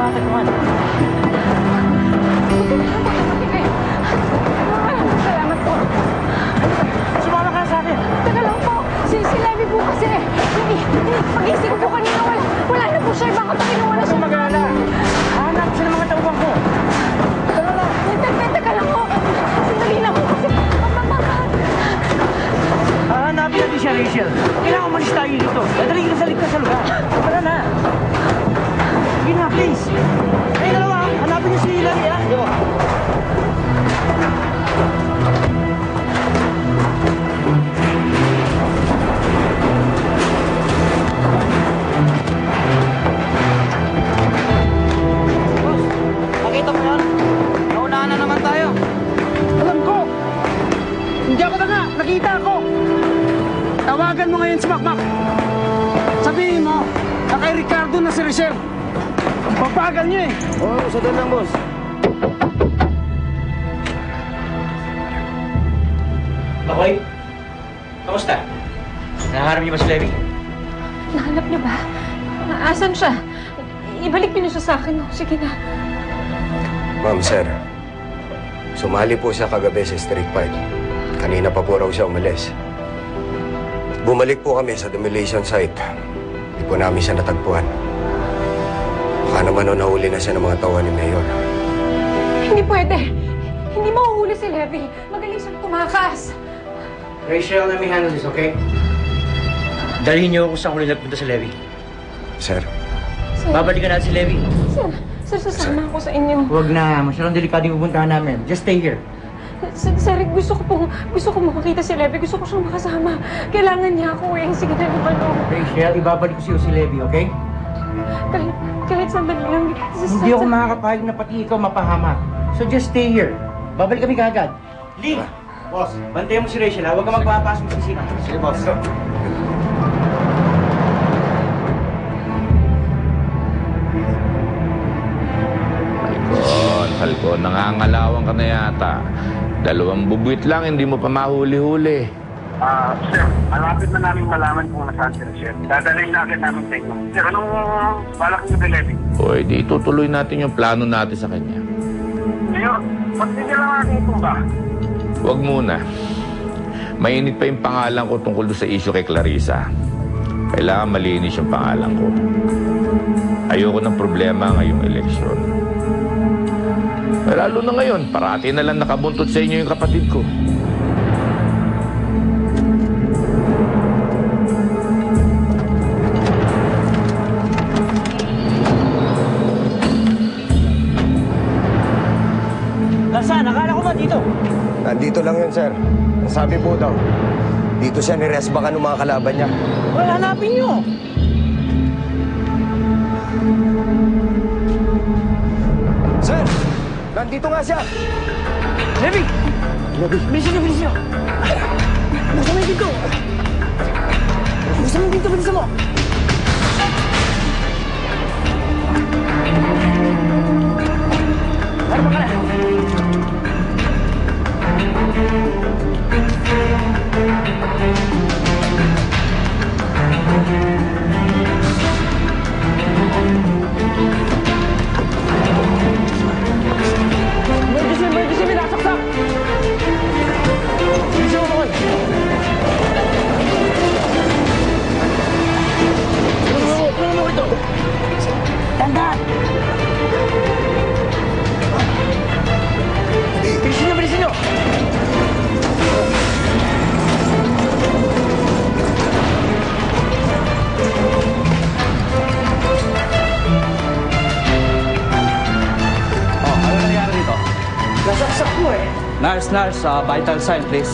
maapektuhan. Salamat po. Sumama ka sa akin. Teka lang po. Si Levy po kasi. Pag-isip ko kanina, wala na po siya. Baka pa kinuha na siya. Huwag mag-alala. Hanap siya ng mga tauhan ko. Teka lang po. Sandali lang po kasi mababakan. Hanapin natin siya, Rachel. Kailangan umalis tayo dito. Dadali ka sa ligtas sa lugar. Wala na. Sige na, please. Kayo dalawa, hanapin niyo si Levy, ha? Di ba? Nakita mo yun? Naunahan na naman tayo. Alam ko! Hindi ako na nga! Nakita ako! Tawagan mo ngayon si Makmak. Sabihin mo, na kay Ricardo na si Rachel. Papagal niya eh. Oo, sandali lang, boss. Bakoy, kamusta? Naharap niyo ba si Levy? Nahanap niyo ba? Asan siya? Ibalik niyo na siya sa akin. Sige na. Ma'am, sir. Sumali po siya kagabi sa street fight. Kanina pa po raw siya umalis. Bumalik po kami sa demolition site. Hindi po namin siya natagpuan. Baka naman nahuli na siya ng mga tauhan ni Mayor. Hindi pwede. Hindi mahuhuli si Levy. Magaling siyang tumakas. Rachel, let me handle this, okay? Dalhin niyo kung saan huli nagpunta si Levy. Sir? Babalikan natin si Levy. Sir, sasama ako sa inyo. Huwag na. Masyadong delikado yung pupuntahan namin. Just stay here. Sir, gusto ko makakita si Levy. Gusto ko siyang makasama. Kailangan niya ako eh. Sige na naman o. Rachel, ibabalik ko sa'yo si Levy, okay? Kahit sandali lang. Hindi ako makakapahig na pati ikaw mapahamak. So just stay here. Babalik kami kaagad. Lee! Boss, bantayan mo si Rachel, ha? Huwag ka magpapasok sa kusina. Sige, boss. Halcon, nangangalawang ka na yata. 2 bubuit lang, hindi mo pa mahuli-huli. Sir, malapit na namin malaman kung nasaan si Rachel. Dadalhin na agad namin sa inyo. Sir, anong balak niyo kay Levy? O, di itutuloy natin yung plano natin sa kanya. Mayor, ba't hindi lang natin itong ba? Huwag muna. Mainit pa yung pangalan ko tungkol doon sa issue kay Clarissa. Kailangan malinis yung pangalan ko. Ayoko ng problema ngayong eleksyon. Lalo na ngayon, parati na lang nakabuntot sa inyo yung kapatid ko. Nasaan? Akala ko ba dito? Nandito lang yun, sir. Ang sabi po daw, dito siya niresbakan ng mga kalaban niya. Well, hanapin niyo. Sir! Nandito nga siya! Levy! Bilisan niyo, bilisan niyo! Buksan mo yung pinto! Buksan mo yung pinto, bilisan mo! Harap ka na! Emergency, may nasaksak! Bilisan mo, Bakoy! Tulungan mo ito! Tandaan! Bilisan niyo, bilisan niyo! Nasaksak ko eh. Nurse, vital sign, please.